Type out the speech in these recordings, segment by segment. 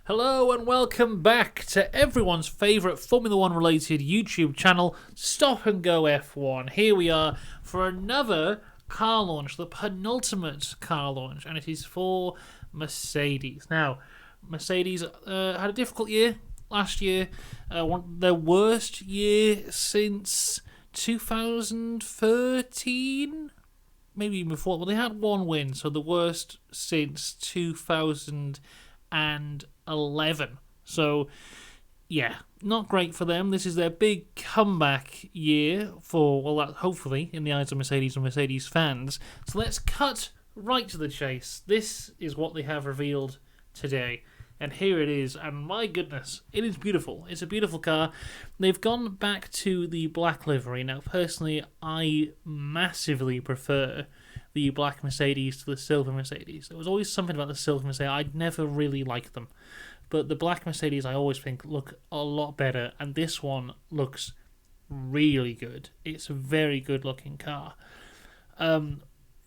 Hello and welcome back to everyone's favourite Formula 1 related YouTube channel, Stop and Go F1. Here we are for another car launch, the penultimate car launch, and it is for Mercedes. Now, Mercedes had a difficult year last year, their worst year since 2013, maybe even before. Well, they had one win, so the worst since 2011. So, yeah, not great for them. This is their big comeback year for, well, hopefully, in the eyes of Mercedes and Mercedes fans. So let's cut right to the chase. This is what they have revealed today. And here it is, and my goodness, it is beautiful. It's a beautiful car. They've gone back to the black livery. Now, personally, I massively prefer the black Mercedes to the silver Mercedes. There was always something about the silver Mercedes. I'd never really liked them. But the black Mercedes, I always think, look a lot better, and this one looks really good. It's a very good-looking car.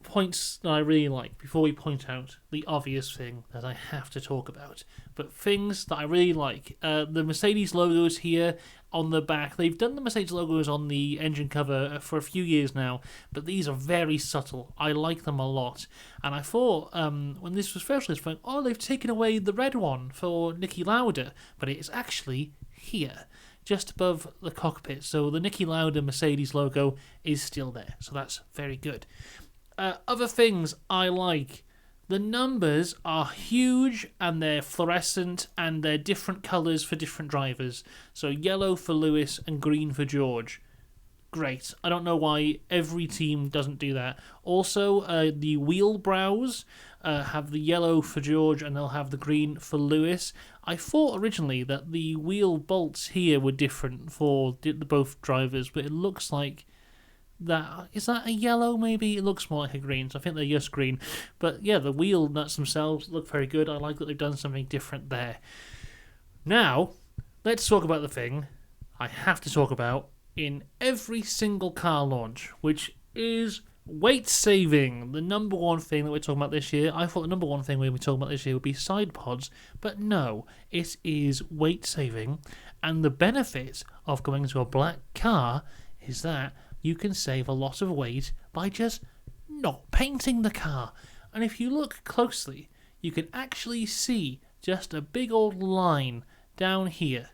Points that I really like, before we point out the obvious thing that I have to talk about, but things that I really like. The Mercedes logos here on the back. They've done the Mercedes logos on the engine cover for a few years now, but these are very subtle. I like them a lot. And I thought, when this was first released, they've taken away the red one for Niki Lauda, but it is actually here, just above the cockpit. So the Niki Lauda Mercedes logo is still there, so that's very good. Other things I like. The numbers are huge and they're fluorescent and they're different colours for different drivers. So yellow for Lewis and green for George. Great. I don't know why every team doesn't do that. Also, the wheel brows have the yellow for George and they'll have the green for Lewis. I thought originally that the wheel bolts here were different for both drivers, but it looks like is that a yellow maybe? It looks more like a green, so I think they're just green. But yeah, the wheel nuts themselves look very good. I like that they've done something different there. Now, let's talk about the thing I have to talk about in every single car launch, which is weight saving. The number one thing that we're talking about this year. I thought the number one thing we were talking about this year would be side pods, but no, it is weight saving. And the benefit of going to a black car is that you can save a lot of weight by just not painting the car. And if you look closely, you can actually see just a big old line down here.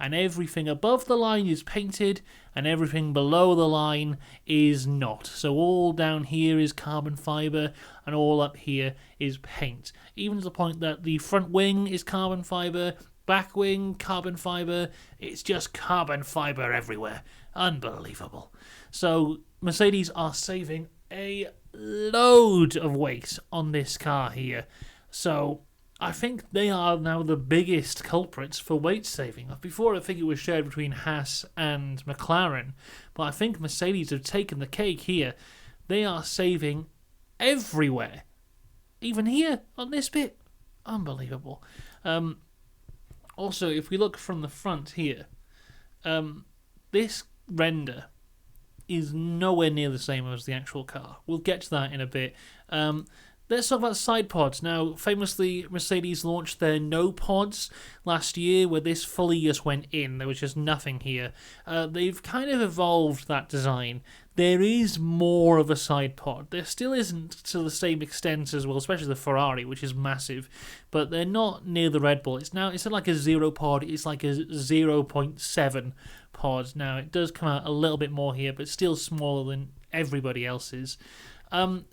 And everything above the line is painted, and everything below the line is not. So all down here is carbon fibre, and all up here is paint. Even to the point that the front wing is carbon fibre, back wing, carbon fibre. It's just carbon fibre everywhere. Unbelievable. So Mercedes are saving a load of weight on this car here. So I think they are now the biggest culprits for weight saving. Before, I think it was shared between Haas and McLaren, but I think Mercedes have taken the cake here. They are saving everywhere. Even here, on this bit. Unbelievable. Also, if we look from the front here, this render is nowhere near the same as the actual car. We'll get to that in a bit. Let's talk about side pods. Now, famously, Mercedes launched their no pods last year, where this fully just went in. There was just nothing here. They've kind of evolved that design. There is more of a side pod. There still isn't to the same extent as, well, especially the Ferrari, which is massive, but they're not near the Red Bull. It's not like a 0 pod, it's like a 0.7 pod. Now, it does come out a little bit more here, but still smaller than everybody else's.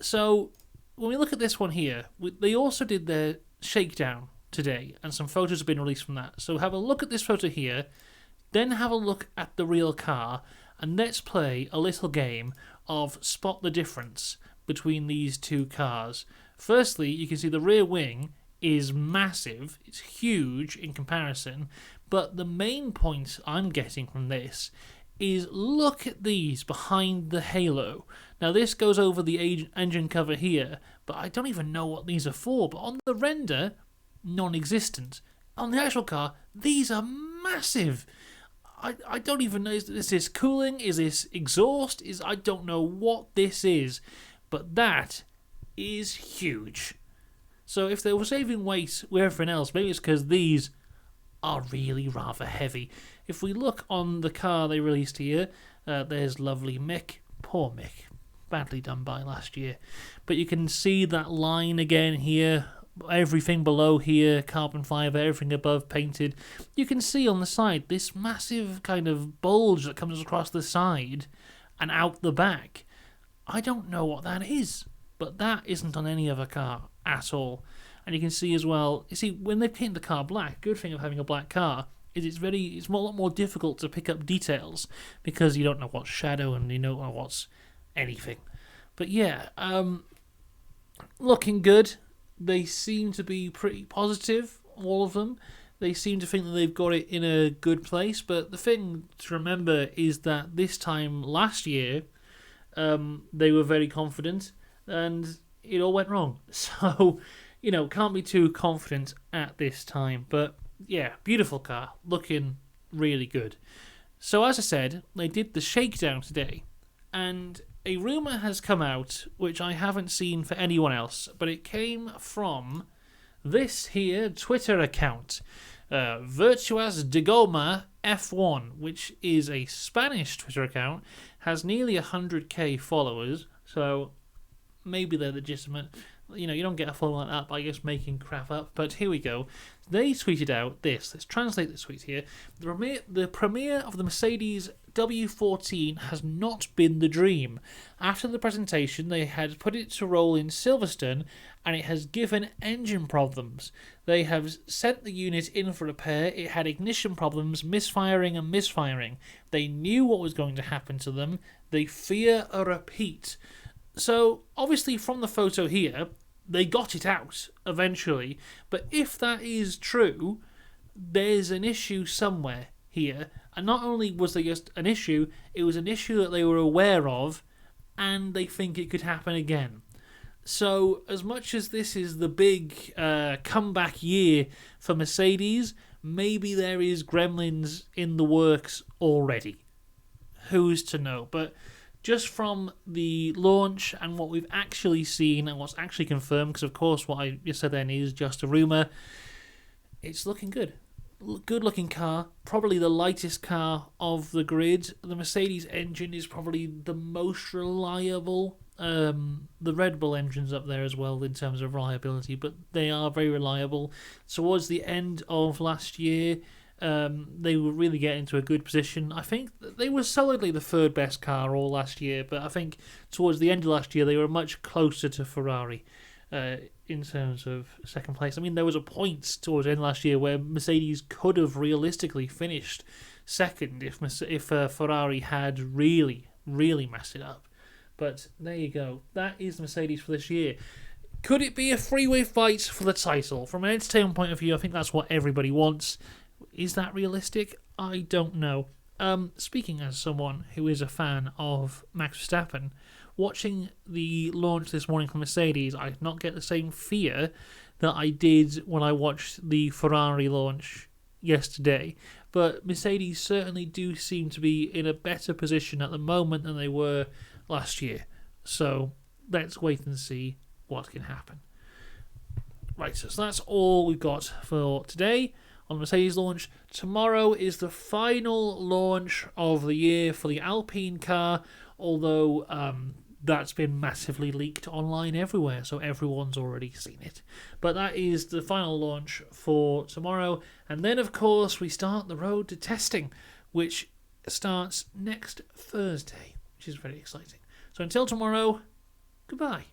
So when we look at this one here, they also did their shakedown today, and some photos have been released from that. So have a look at this photo here, then have a look at the real car, and let's play a little game of spot the difference between these two cars. Firstly, you can see the rear wing is massive, it's huge in comparison, but the main point I'm getting from this is look at these behind the halo. Now this goes over the engine cover here, but I don't even know what these are for, but on the render, non-existent. On the actual car, these are massive. I don't even know, is this cooling? Is this exhaust? I don't know what this is, but that is huge. So if they were saving weight with everything else, maybe it's because these are really rather heavy. If we look on the car they released here, there's lovely Mick. Poor Mick. Badly done by last year. But you can see that line again here. Everything below here, carbon fibre, everything above painted. You can see on the side this massive kind of bulge that comes across the side and out the back. I don't know what that is, but that isn't on any other car at all. And you can see as well, you see, when they paint the car black, good thing of having a black car is it's a lot more difficult to pick up details because you don't know what's shadow and you don't know what's anything. But yeah, looking good. They seem to be pretty positive, all of them. They seem to think that they've got it in a good place. But the thing to remember is that this time last year, they were very confident and it all went wrong. So, can't be too confident at this time. But yeah, beautiful car, looking really good. So as I said, they did the shakedown today, and a rumour has come out, which I haven't seen for anyone else, but it came from this here Twitter account, Virtuas de Goma F1, which is a Spanish Twitter account, has nearly 100k followers, so maybe they're legitimate. You don't get a follow like that by just making crap up, but here we go. They tweeted out this. Let's translate this tweet here. The premiere of the Mercedes W14 has not been the dream. After the presentation, they had put it to roll in Silverstone, and it has given engine problems. They have sent the unit in for repair. It had ignition problems, misfiring and misfiring. They knew what was going to happen to them. They fear a repeat. So, obviously from the photo here, they got it out eventually. But if that is true, there's an issue somewhere here. And not only was there just an issue, it was an issue that they were aware of, and they think it could happen again. So, as much as this is the big comeback year for Mercedes, maybe there is gremlins in the works already. Who's to know? But just from the launch and what we've actually seen and what's actually confirmed, because of course what I just said then is just a rumour, it's looking good. Good looking car, probably the lightest car of the grid. The Mercedes engine is probably the most reliable. The Red Bull engine's up there as well in terms of reliability, but they are very reliable. Towards the end of last year, they were really getting into a good position. I think they were solidly the third best car all last year, but I think towards the end of last year they were much closer to Ferrari in terms of second place. I mean, there was a point towards the end of last year where Mercedes could have realistically finished second if Ferrari had really messed it up. But there you go. That is Mercedes for this year. Could it be a three-way fight for the title? From an entertainment point of view, I think that's what everybody wants. Is that realistic? I don't know. Speaking as someone who is a fan of Max Verstappen, watching the launch this morning from Mercedes, I did not get the same fear that I did when I watched the Ferrari launch yesterday. But Mercedes certainly do seem to be in a better position at the moment than they were last year. So let's wait and see what can happen. Right, so that's all we've got for today on the Mercedes launch. Tomorrow is the final launch of the year for the Alpine car, although that's been massively leaked online everywhere, so everyone's already seen it. But that is the final launch for tomorrow, and then of course we start the road to testing, which starts next Thursday, which is very exciting. So until tomorrow, goodbye.